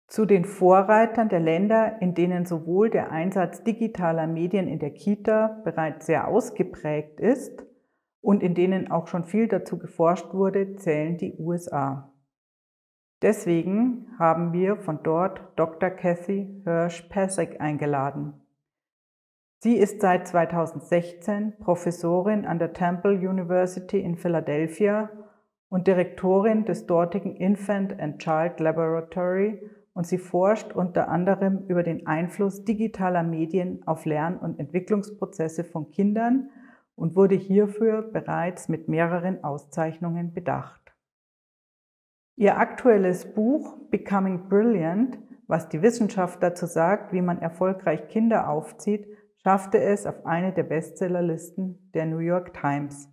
Zu den Vorreitern der Länder, in denen sowohl der Einsatz digitaler Medien in der Kita bereits sehr ausgeprägt ist und in denen auch schon viel dazu geforscht wurde, zählen die USA. Deswegen haben wir von dort Dr. Kathy Hirsh-Pasek eingeladen. Sie ist seit 2016 Professorin an der Temple University in Philadelphia und Direktorin des dortigen Infant and Child Laboratory, und sie forscht unter anderem über den Einfluss digitaler Medien auf Lern- und Entwicklungsprozesse von Kindern und wurde hierfür bereits mit mehreren Auszeichnungen bedacht. Ihr aktuelles Buch Becoming Brilliant, was die Wissenschaft dazu sagt, wie man erfolgreich Kinder aufzieht, schaffte es auf eine der Bestsellerlisten der New York Times.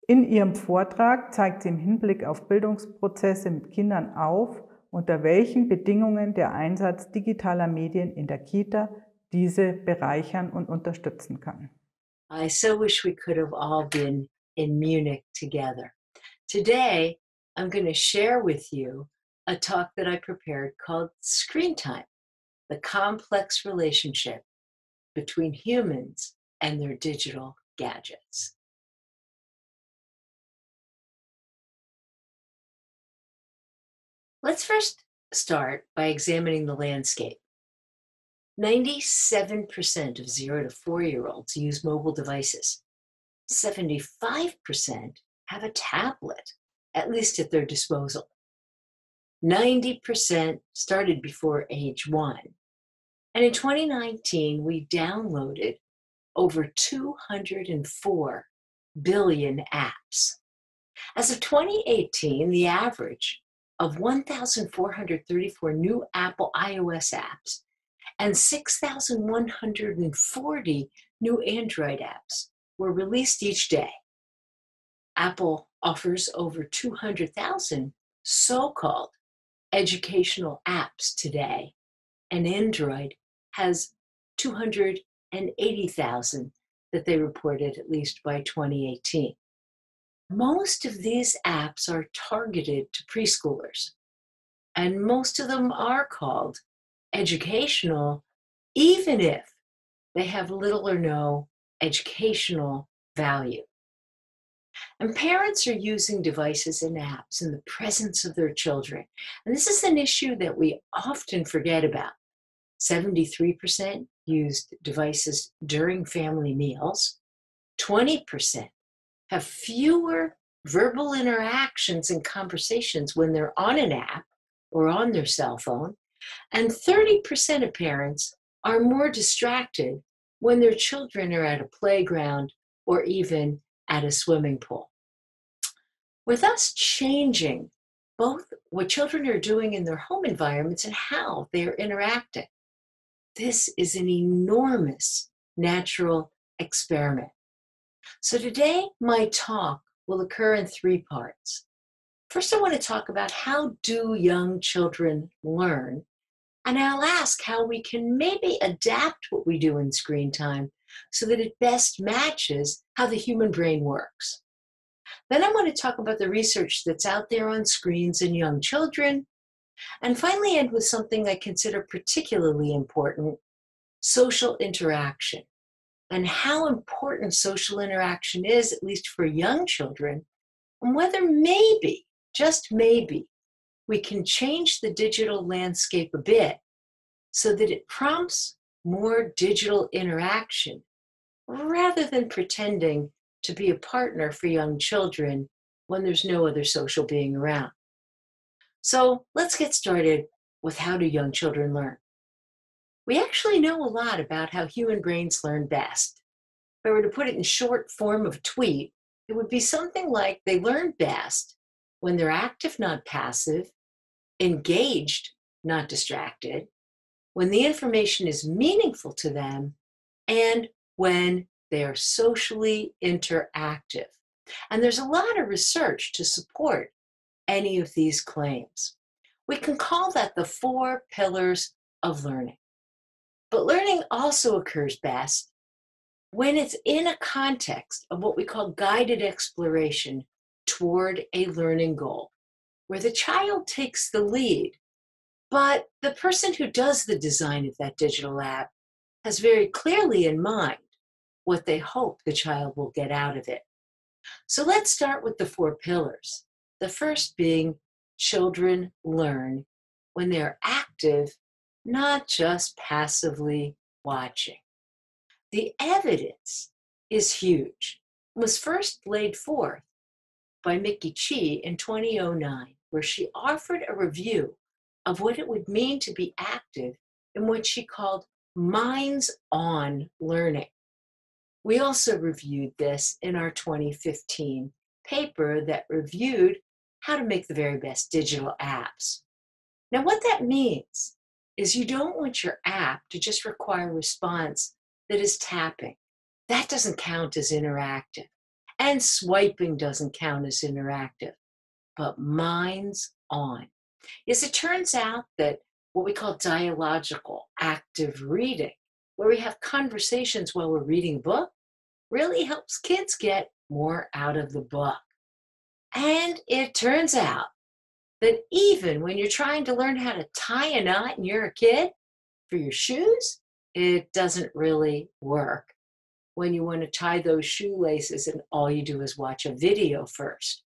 In ihrem Vortrag zeigt sie im Hinblick auf Bildungsprozesse mit Kindern auf, unter welchen Bedingungen der Einsatz digitaler Medien in der Kita diese bereichern und unterstützen kann. I so wish we could have all been in Munich together. Today, I'm going to share with you a talk that I prepared called Screentime, the complex relationship between humans and their digital gadgets. Let's first start by examining the landscape. 97% of 0 to 4-year-olds use mobile devices. 75% have a tablet, at least at their disposal. 90% started before age 1. And in 2019, we downloaded over 204 billion apps. As of 2018, the average of 1,434 new Apple iOS apps and 6,140 new Android apps were released each day. Apple offers over 200,000 so-called educational apps today, and Android has 280,000 that they reported at least by 2018. Most of these apps are targeted to preschoolers, and most of them are called educational, even if they have little or no educational value. And parents are using devices and apps in the presence of their children. And this is an issue that we often forget about. 73% used devices during family meals. 20% have fewer verbal interactions and conversations when they're on an app or on their cell phone. And 30% of parents are more distracted when their children are at a playground or even at a swimming pool. We're thus changing both what children are doing in their home environments and how they're interacting. This is an enormous natural experiment. So today, my talk will occur in 3 parts. First, I want to talk about how do young children learn, and I'll ask how we can maybe adapt what we do in screen time so that it best matches how the human brain works. Then I want to talk about the research that's out there on screens in young children, and finally end with something I consider particularly important, social interaction, and how important social interaction is, at least for young children, and whether maybe, just maybe, we can change the digital landscape a bit so that it prompts more digital interaction rather than pretending to be a partner for young children when there's no other social being around. So let's get started with how do young children learn. We actually know a lot about how human brains learn best. If I were to put it in short form of tweet, it would be something like they learn best when they're active, not passive, engaged, not distracted, when the information is meaningful to them, and when they are socially interactive. And there's a lot of research to support any of these claims. We can call that the 4 pillars of learning. But learning also occurs best when it's in a context of what we call guided exploration toward a learning goal, where the child takes the lead, But the person who does the design of that digital app has very clearly in mind what they hope the child will get out of it. So let's start with the 4 pillars. The first being children learn when they're active, not just passively watching. The evidence is huge. It was first laid forth by Mickey Chi in 2009, where she offered a review of what it would mean to be active in what she called minds-on learning. We also reviewed this in our 2015 paper that reviewed how to make the very best digital apps. Now, what that means is you don't want your app to just require a response that is tapping. That doesn't count as interactive. And swiping doesn't count as interactive. But minds on. As it turns out that what we call dialogical active reading, where we have conversations while we're reading a book, really helps kids get more out of the book. And it turns out that even when you're trying to learn how to tie a knot and you're a kid for your shoes, it doesn't really work when you want to tie those shoelaces and all you do is watch a video first.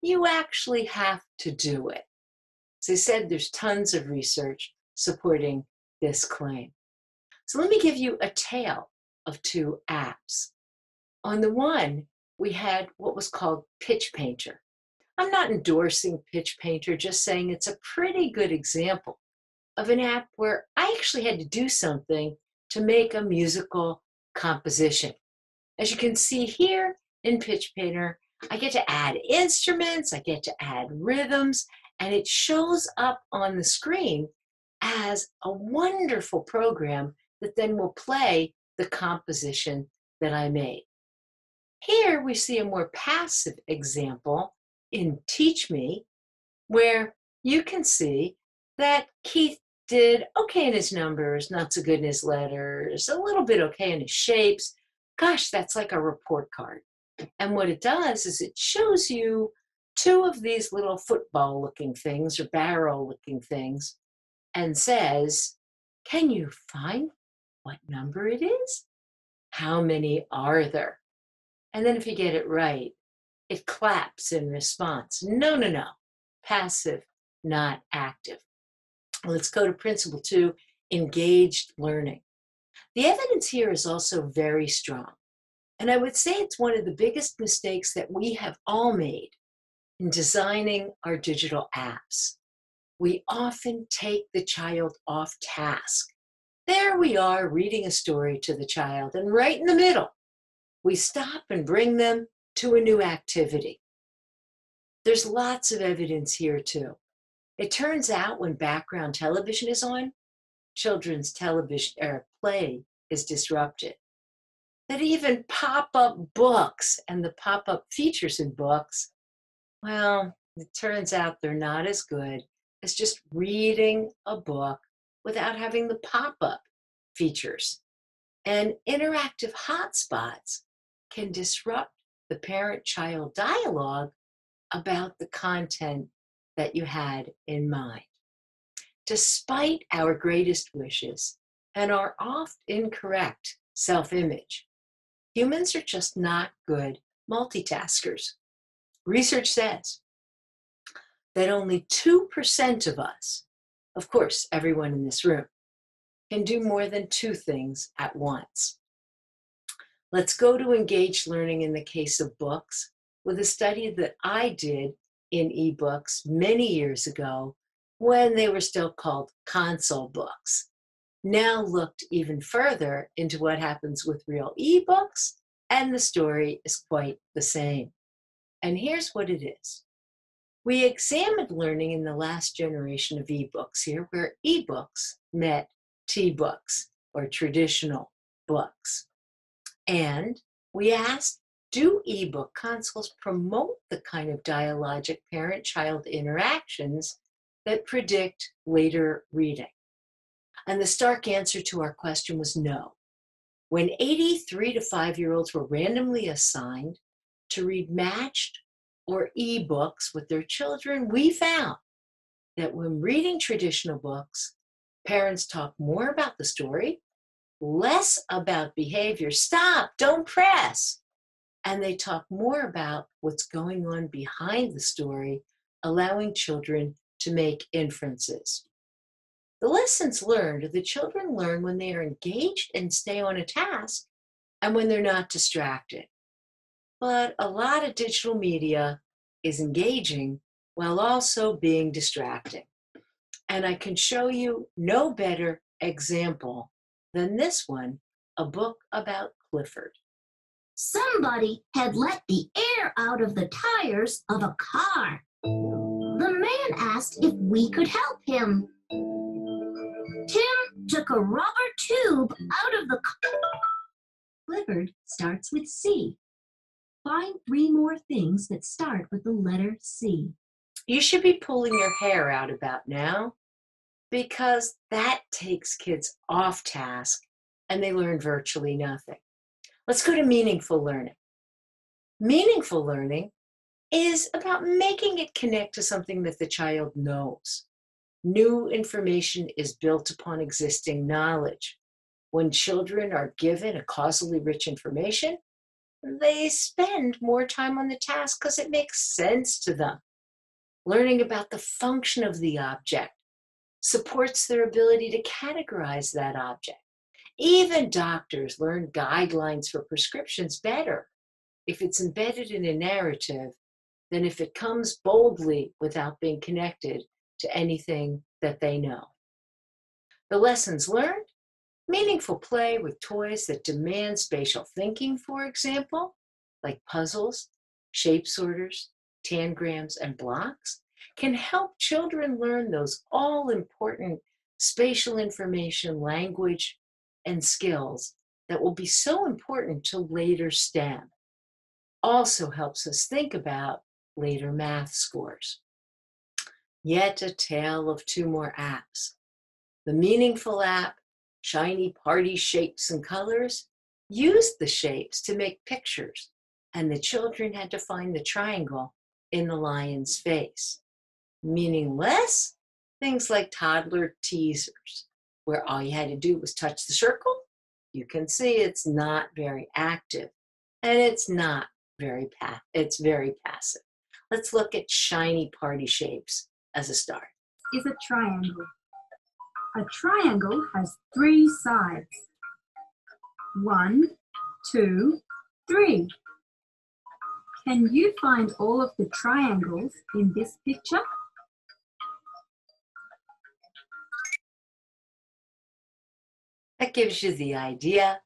You actually have to do it. As I said, there's tons of research supporting this claim. So let me give you a tale of 2 apps. On the one, we had what was called Pitch Painter. I'm not endorsing Pitch Painter, just saying it's a pretty good example of an app where I actually had to do something to make a musical composition. As you can see here in Pitch Painter, I get to add instruments, I get to add rhythms, and it shows up on the screen as a wonderful program that then will play the composition that I made. Here we see a more passive example in Teach Me, where you can see that Keith did okay in his numbers, not so good in his letters, a little bit okay in his shapes. Gosh, that's like a report card. And what it does is it shows you 2 of these little football-looking things or barrel-looking things and says, can you find what number it is? How many are there? And then if you get it right, it claps in response. No. Passive, not active. Let's go to principle 2, engaged learning. The evidence here is also very strong. And I would say it's one of the biggest mistakes that we have all made in designing our digital apps. We often take the child off task. There we are reading a story to the child, and right in the middle, we stop and bring them to a new activity. There's lots of evidence here too. It turns out when background television is on, children's television play is disrupted. That even pop-up books and the pop-up features in books, well, it turns out they're not as good as just reading a book without having the pop-up features. And interactive hotspots can disrupt the parent-child dialogue about the content that you had in mind. Despite our greatest wishes and our oft incorrect self-image, humans are just not good multitaskers. Research says that only 2% of us, of course, everyone in this room, can do more than 2 things at once. Let's go to engaged learning in the case of books with a study that I did in ebooks many years ago when they were still called console books. Now looked even further into what happens with real ebooks, and the story is quite the same. And here's what it is. We examined learning in the last generation of ebooks here, where ebooks met T-books or traditional books. And we asked, do ebook consoles promote the kind of dialogic parent-child interactions that predict later reading? And the stark answer to our question was no. When 83 to 5-year-olds were randomly assigned to read matched or ebooks with their children, we found that when reading traditional books, parents talk more about the story, less about behavior. Stop, don't press. And they talk more about what's going on behind the story, allowing children to make inferences. The lessons learned, the children learn when they are engaged and stay on a task and when they're not distracted. But a lot of digital media is engaging while also being distracting. And I can show you no better example than this one, a book about Clifford. Somebody had let the air out of the tires of a car. The man asked if we could help him. Tim took a rubber tube out of the car. Clifford starts with C. Find 3 more things that start with the letter C. You should be pulling your hair out about now, because that takes kids off task and they learn virtually nothing. Let's go to meaningful learning. Meaningful learning is about making it connect to something that the child knows. New information is built upon existing knowledge. When children are given a causally rich information, they spend more time on the task because it makes sense to them. Learning about the function of the object supports their ability to categorize that object. Even doctors learn guidelines for prescriptions better if it's embedded in a narrative than if it comes boldly without being connected to anything that they know. The lessons learned: meaningful play with toys that demand spatial thinking, for example, like puzzles, shape sorters, tangrams, and blocks, can help children learn those all-important spatial information, language, and skills that will be so important to later STEM. Also helps us think about later math scores. Yet a tale of 2 more apps. The meaningful app, Shiny Party Shapes and Colors, used the shapes to make pictures, and the children had to find the triangle in the lion's face. Meaningless, things like toddler teasers, where all you had to do was touch the circle. You can see it's not very active, and it's very passive. Let's look at Shiny Party Shapes as a start. Is a triangle. A triangle has 3 sides. 1, 2, 3. Can you find all of the triangles in this picture? That gives you the idea.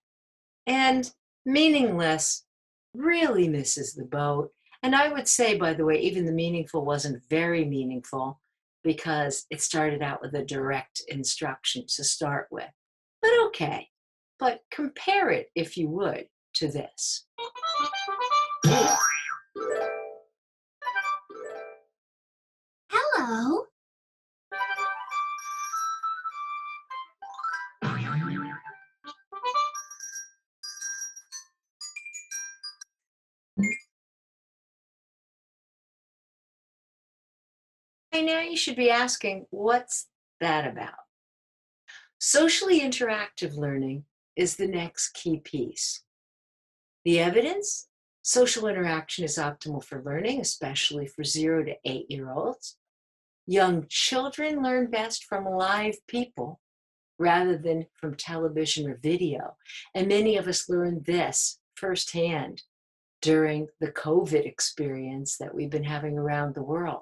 And meaningless really misses the boat. And I would say, by the way, even the meaningful wasn't very meaningful because it started out with a direct instruction to start with. But okay, but compare it, if you would, to this. Hello. By now you should be asking, what's that about? Socially interactive learning is the next key piece. The evidence: social interaction is optimal for learning, especially for 0 to 8-year-olds. Young children learn best from live people rather than from television or video. And many of us learned this firsthand during the COVID experience that we've been having around the world.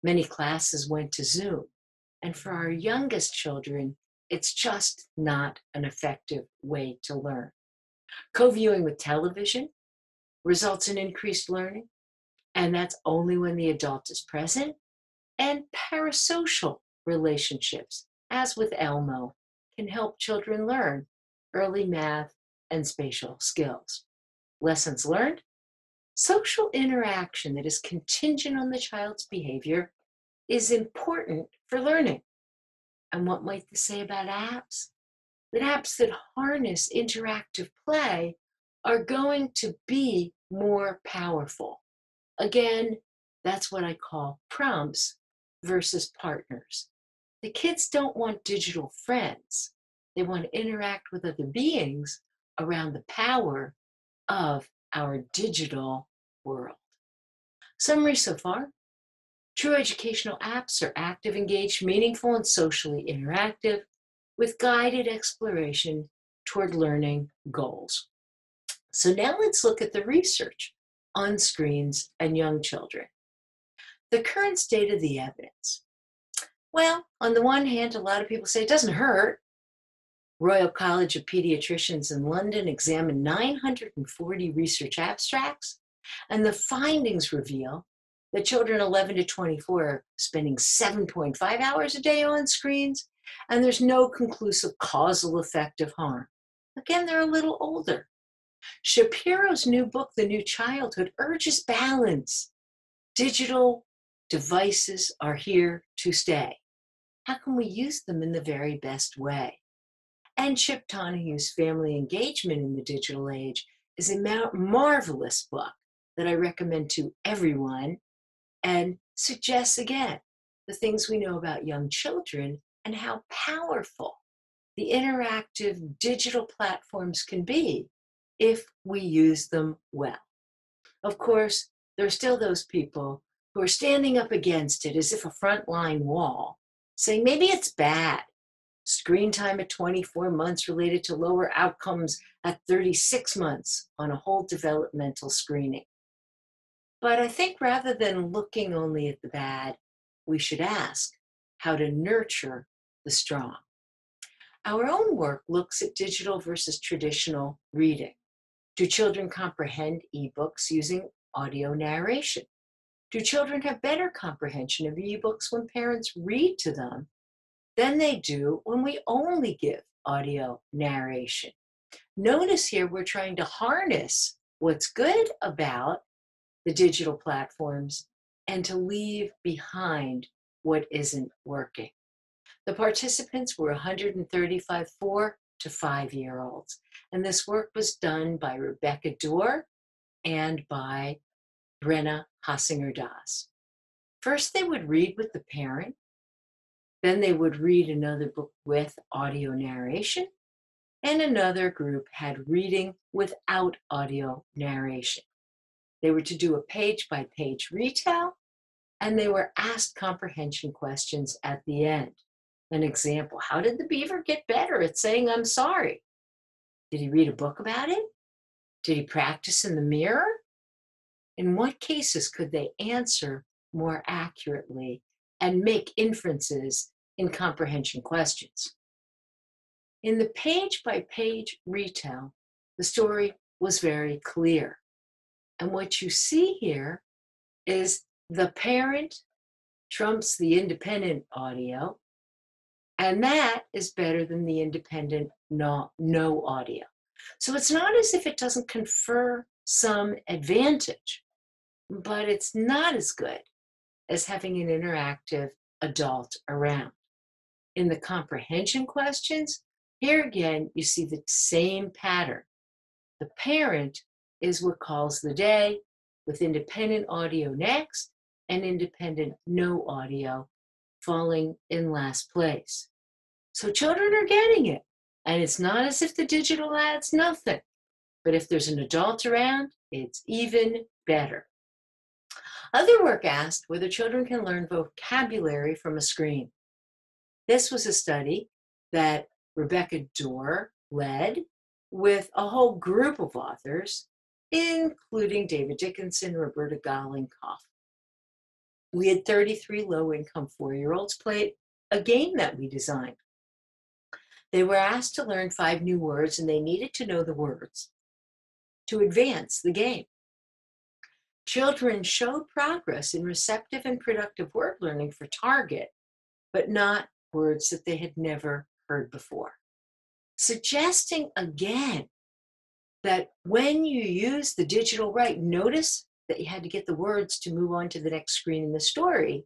Many classes went to Zoom. And for our youngest children, it's just not an effective way to learn. Co-viewing with television results in increased learning, and that's only when the adult is present. And parasocial relationships, as with Elmo, can help children learn early math and spatial skills. Lessons learned: social interaction that is contingent on the child's behavior is important for learning. And what might this say about apps? That apps that harness interactive play are going to be more powerful. Again, that's what I call prompts versus partners. The kids don't want digital friends. They want to interact with other beings around the power of our digital world. Summary so far: true educational apps are active, engaged, meaningful, and socially interactive with guided exploration toward learning goals. So now let's look at the research on screens and young children. The current state of the evidence. Well, on the one hand, a lot of people say it doesn't hurt. Royal College of Pediatricians in London examined 940 research abstracts, and the findings reveal that children 11 to 24 are spending 7.5 hours a day on screens, and there's no conclusive causal effect of harm. Again, they're a little older. Shapiro's new book, The New Childhood, urges balance. Digital devices are here to stay. How can we use them in the very best way? And Chip Donahue's Family Engagement in the Digital Age is a marvelous book that I recommend to everyone and suggests, again, the things we know about young children and how powerful the interactive digital platforms can be if we use them well. Of course, there are still those people who are standing up against it as if a frontline wall, saying maybe it's bad. Screen time at 24 months related to lower outcomes at 36 months on a whole developmental screening. But I think rather than looking only at the bad, we should ask how to nurture the strong. Our own work looks at digital versus traditional reading. Do children comprehend ebooks using audio narration? Do children have better comprehension of ebooks when parents read to them than they do when we only give audio narration? Notice here we're trying to harness what's good about the digital platforms and to leave behind what isn't working. The participants were 135 4 to 5-year-olds, and this work was done by Rebecca Dorr and by Brenna Hossinger-Das. First, they would read with the parent, then they would read another book with audio narration, and another group had reading without audio narration. They were to do a page-by-page retell, and they were asked comprehension questions at the end. An example: how did the beaver get better at saying I'm sorry? Did he read a book about it? Did he practice in the mirror? In what cases could they answer more accurately and make inferences in comprehension questions? In the page-by-page retell, the story was very clear. And what you see here is the parent trumps the independent audio, and that is better than the independent no audio. So it's not as if it doesn't confer some advantage, but it's not as good as having an interactive adult around. In the comprehension questions, here again, you see the same pattern. The parent is what calls the day, with independent audio next and independent no audio falling in last place. So children are getting it, and it's not as if the digital adds nothing, but if there's an adult around, it's even better. Other work asked whether children can learn vocabulary from a screen. This was a study that Rebecca Dorr led with a whole group of authors, including David Dickinson, Roberta Golinkoff. We had 33 low-income 4-year-olds play a game that we designed. They were asked to learn 5 new words, and they needed to know the words to advance the game. Children showed progress in receptive and productive word learning for target, but not words that they had never heard before. Suggesting again that when you use the digital right, notice that you had to get the words to move on to the next screen in the story,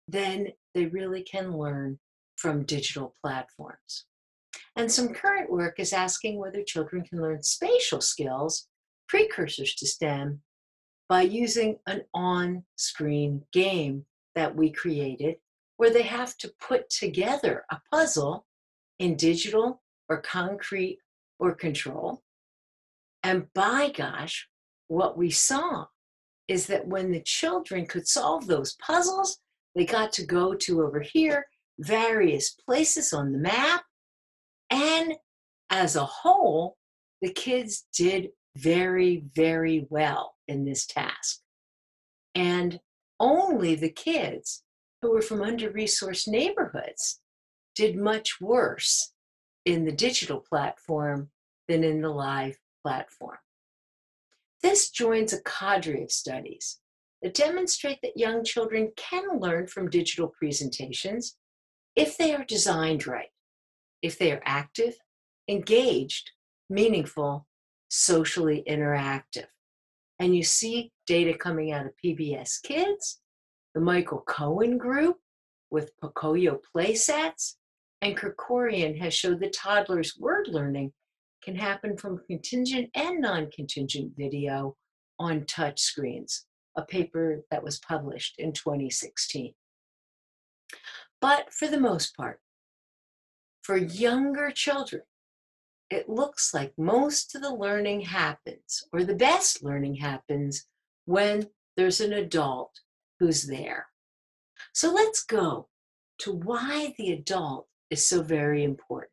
then they really can learn from digital platforms. And some current work is asking whether children can learn spatial skills, precursors to STEM, by using an on-screen game that we created where they have to put together a puzzle in digital or concrete or control. And by gosh, what we saw is that when the children could solve those puzzles, they got to go to over here, various places on the map. And as a whole, the kids did very, very well in this task. And only the kids who were from under-resourced neighborhoods did much worse in the digital platform than in the live platform. This joins a cadre of studies that demonstrate that young children can learn from digital presentations if they are designed right, if they are active, engaged, meaningful, socially interactive. And you see data coming out of PBS Kids, the Michael Cohen group with Pocoyo playsets, and Krikorian has showed that toddlers' word learning can happen from contingent and non-contingent video on touch screens, a paper that was published in 2016. But for the most part, for younger children, it looks like most of the learning happens, or the best learning happens, when there's an adult who's there. So let's go to why the adult is so very important.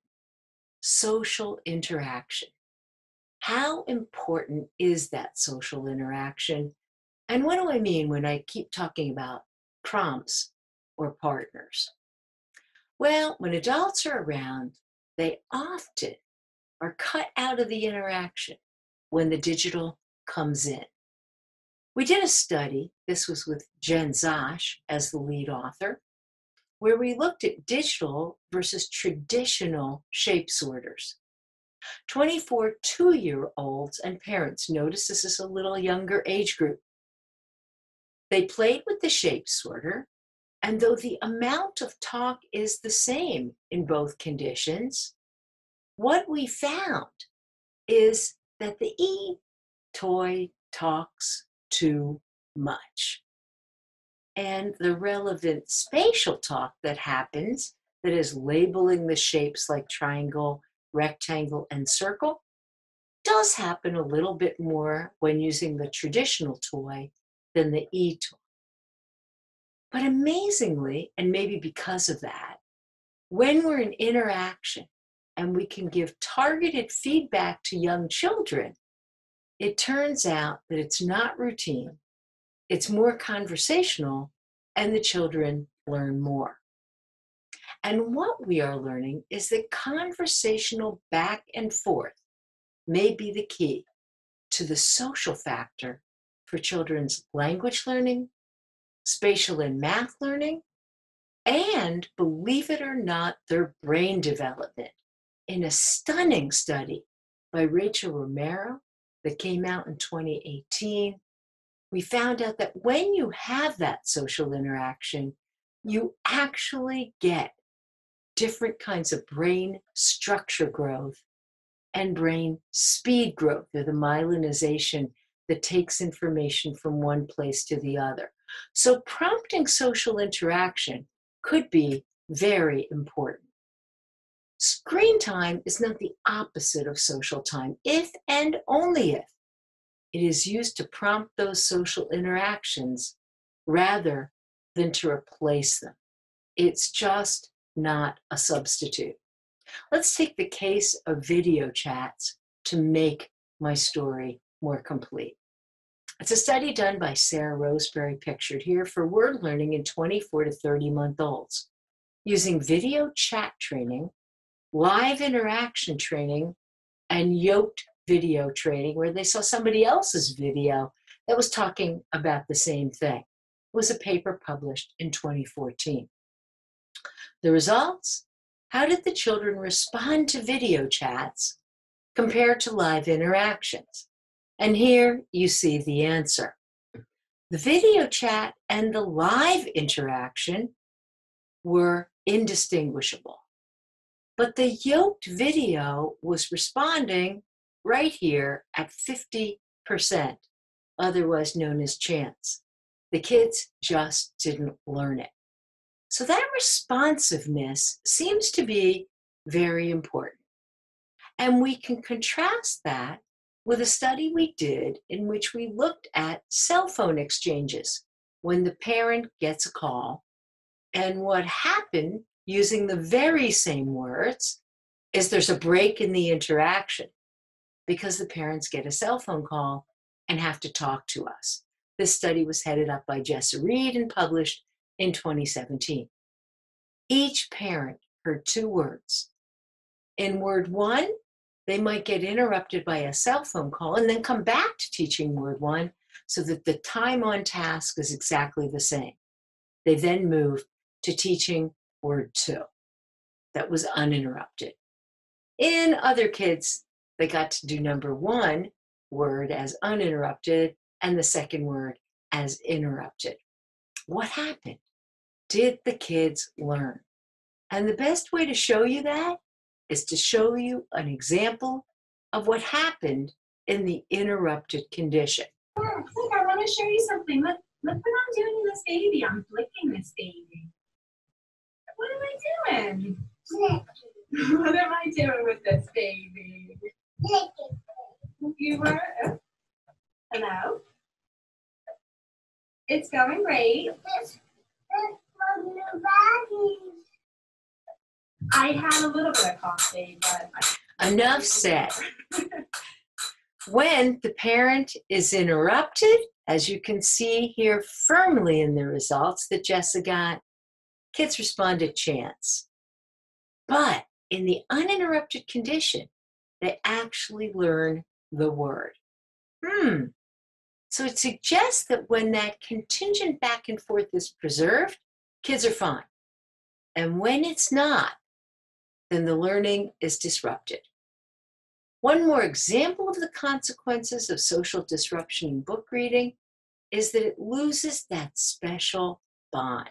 Social interaction. How important is that social interaction? And what do I mean when I keep talking about prompts or partners? Well, when adults are around, they often are cut out of the interaction when the digital comes in. We did a study, this was with Jen Zosh as the lead author, where we looked at digital versus traditional shape sorters. 24 two-year-olds and parents, notice this is a little younger age group. They played with the shape sorter, and though the amount of talk is the same in both conditions, what we found is that the toy talks too much. And the relevant spatial talk that happens, that is labeling the shapes like triangle, rectangle, and circle, does happen a little bit more when using the traditional toy than the toy. But amazingly, and maybe because of that, when we're in interaction and we can give targeted feedback to young children, it turns out that it's not routine, it's more conversational, and the children learn more. And what we are learning is that conversational back and forth may be the key to the social factor for children's language learning, spatial and math learning, and, believe it or not, their brain development. In a stunning study by Rachel Romero that came out in 2018, we found out that when you have that social interaction, you actually get different kinds of brain structure growth and brain speed growth, or the myelinization that takes information from one place to the other. So prompting social interaction could be very important. Screen time is not the opposite of social time, if and only if it is used to prompt those social interactions rather than to replace them. It's just not a substitute. Let's take the case of video chats to make my story more complete. It's a study done by Sarah Roseberry, pictured here, for word learning in 24 to 30-month-olds, using video chat training, live interaction training, and yoked video training, where they saw somebody else's video that was talking about the same thing. It was a paper published in 2014. The results? How did the children respond to video chats compared to live interactions? And here you see the answer. The video chat and the live interaction were indistinguishable. But the yoked video was responding right here at 50%, otherwise known as chance. The kids just didn't learn it. So that responsiveness seems to be very important. And we can contrast that with a study we did in which we looked at cell phone exchanges when the parent gets a call. And what happened using the very same words is there's a break in the interaction because the parents get a cell phone call and have to talk to us. This study was headed up by Jessa Reed and published in 2017. Each parent heard two words. In word one, they might get interrupted by a cell phone call and then come back to teaching word one so that the time on task is exactly the same. They then move to teaching word two that was uninterrupted. In other kids, they got to do number one word as uninterrupted and the second word as interrupted. What happened? Did the kids learn? And the best way to show you that is to show you an example of what happened in the interrupted condition. Look, I want to show you something. Look what I'm doing to this baby. I'm flicking this baby. What am I doing? What am I doing with this baby? You were? Hello? It's going great. I had a little bit of coffee, but... Enough said. When the parent is interrupted, as you can see here firmly in the results that Jessa got, kids respond to chance. But in the uninterrupted condition, they actually learn the word. So it suggests that when that contingent back and forth is preserved, kids are fine. And when it's not, then the learning is disrupted. One more example of the consequences of social disruption in book reading is that it loses that special bond.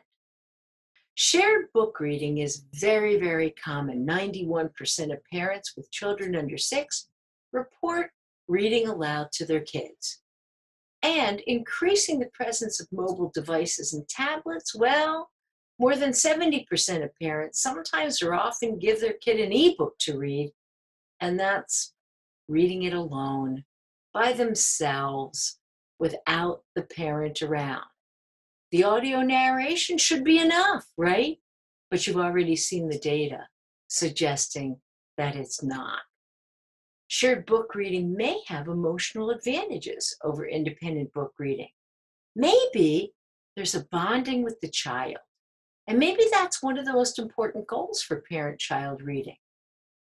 Shared book reading is very, very common. 91% of parents with children under 6 report reading aloud to their kids. And increasing the presence of mobile devices and tablets, well, more than 70% of parents sometimes or often give their kid an ebook to read, and that's reading it alone, by themselves, without the parent around. The audio narration should be enough, right? But you've already seen the data suggesting that it's not. Shared book reading may have emotional advantages over independent book reading. Maybe there's a bonding with the child. And maybe that's one of the most important goals for parent-child reading.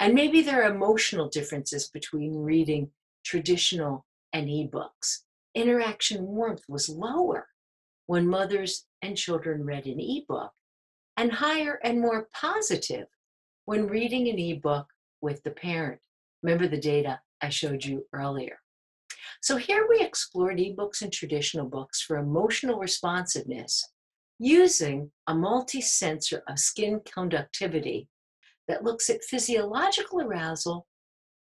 And maybe there are emotional differences between reading traditional and ebooks. Interaction warmth was lower when mothers and children read an ebook, and higher and more positive when reading an ebook with the parent. Remember the data I showed you earlier. So here we explored ebooks and traditional books for emotional responsiveness using a multi-sensor of skin conductivity that looks at physiological arousal,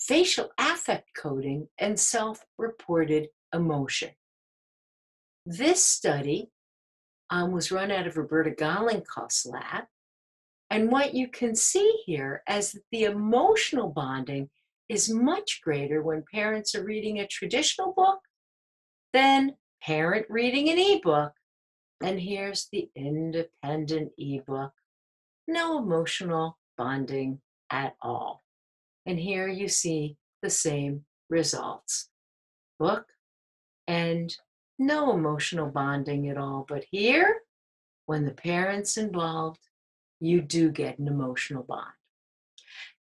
facial affect coding, and self-reported emotion. This study was run out of Roberta Gollenkoff's lab, and what you can see here is that the emotional bonding is much greater when parents are reading a traditional book than parent reading an ebook. And here's the independent ebook. No emotional bonding at all. And here you see the same results. Book and no emotional bonding at all. But here, when the parent's involved, you do get an emotional bond.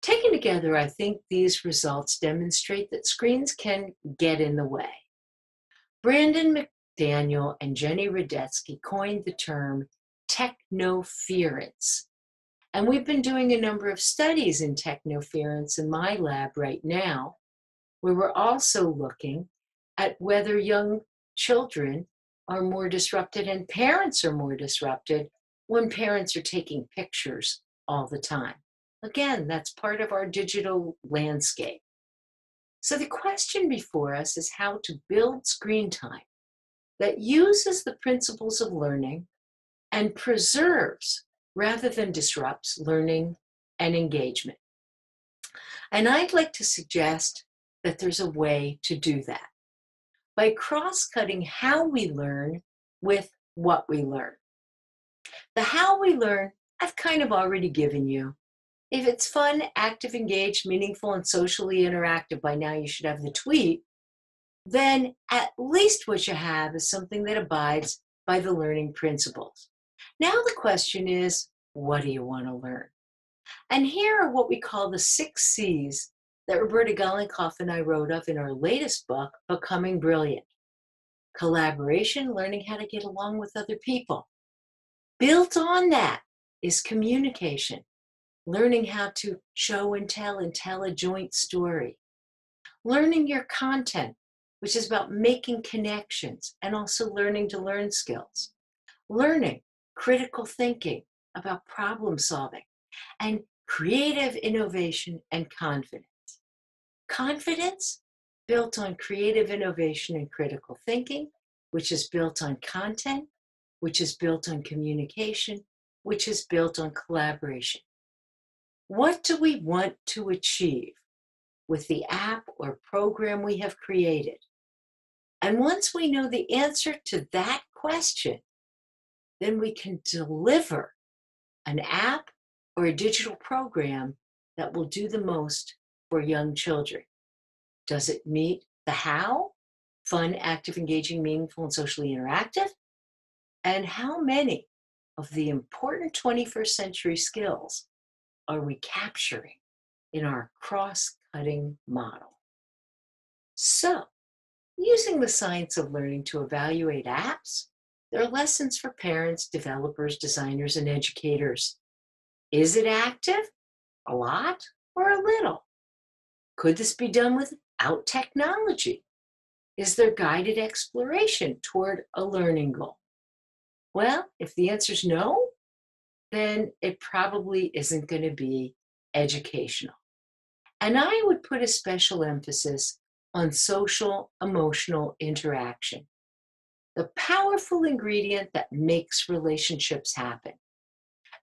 Taken together, I think these results demonstrate that screens can get in the way. Brandon McDaniel and Jenny Radetzky coined the term technoference. And we've been doing a number of studies in technoference in my lab right now, where we're also looking at whether young children are more disrupted and parents are more disrupted when parents are taking pictures all the time. Again, that's part of our digital landscape. So the question before us is how to build screen time that uses the principles of learning and preserves rather than disrupts learning and engagement. And I'd like to suggest that there's a way to do that by cross-cutting how we learn with what we learn. The how we learn, I've kind of already given you. If it's fun, active, engaged, meaningful, and socially interactive, by now you should have the tweet, then at least what you have is something that abides by the learning principles. Now the question is, what do you want to learn? And here are what we call the 6 C's that Roberta Gollenkoff and I wrote of in our latest book, Becoming Brilliant. Collaboration, learning how to get along with other people. Built on that is communication, learning how to show and tell a joint story. Learning your content, which is about making connections and also learning to learn skills. Learning critical thinking about problem solving and creative innovation and confidence. Confidence built on creative innovation and critical thinking, which is built on content, which is built on communication, which is built on collaboration. What do we want to achieve with the app or program we have created? And once we know the answer to that question, then we can deliver an app or a digital program that will do the most for young children. Does it meet the how? Fun, active, engaging, meaningful, and socially interactive? And how many of the important 21st century skills are we capturing in our cross-cutting model? So, using the science of learning to evaluate apps, there are lessons for parents, developers, designers, and educators. Is it active? A lot or a little? Could this be done without technology? Is there guided exploration toward a learning goal? Well, if the answer is no, then it probably isn't going to be educational. And I would put a special emphasis on social emotional interaction, the powerful ingredient that makes relationships happen.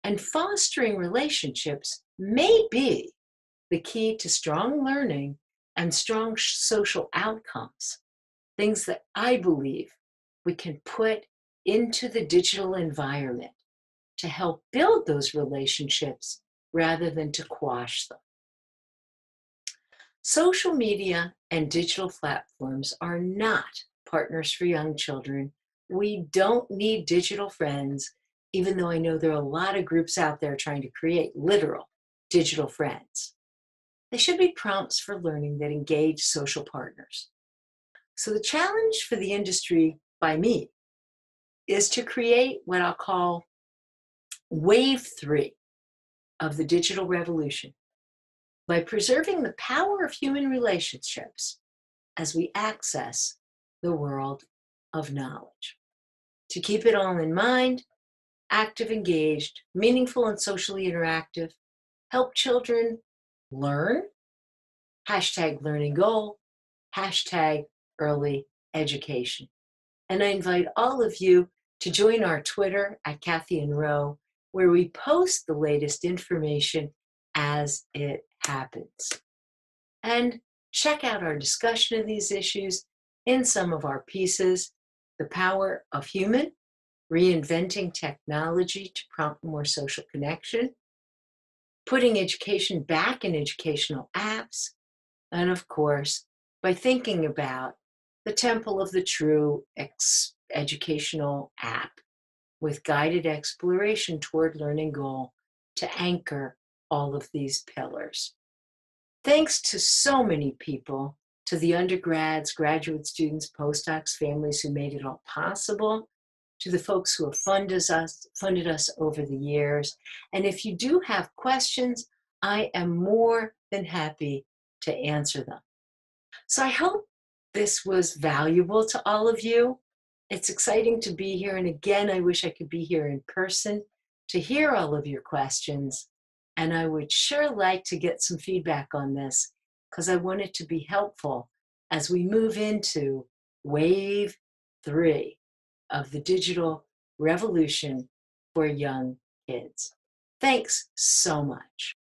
And fostering relationships may be the key to strong learning and strong social outcomes, things that I believe we can put into the digital environment to help build those relationships rather than to quash them. Social media and digital platforms are not partners for young children. We don't need digital friends, even though I know there are a lot of groups out there trying to create literal digital friends. They should be prompts for learning that engage social partners. So the challenge for the industry by me is to create what I'll call wave 3 of the digital revolution by preserving the power of human relationships as we access the world of knowledge. To keep it all in mind, active, engaged, meaningful, and socially interactive, help children learn, #learning goal, #early education. And I invite all of you to join our Twitter at Kathy and Roe, where we post the latest information as it happens. And check out our discussion of these issues in some of our pieces, The Power of Human, Reinventing Technology to Prompt More Social Connection, Putting Education Back in Educational Apps, and of course, by thinking about the Temple of the True educational app with guided exploration toward learning goal to anchor all of these pillars. Thanks to so many people, to the undergrads, graduate students, postdocs, families who made it all possible, to the folks who have funded us over the years. And if you do have questions, I am more than happy to answer them. So I hope this was valuable to all of you. It's exciting to be here. And again, I wish I could be here in person to hear all of your questions. And I would sure like to get some feedback on this because I want it to be helpful as we move into wave 3 of the digital revolution for young kids. Thanks so much.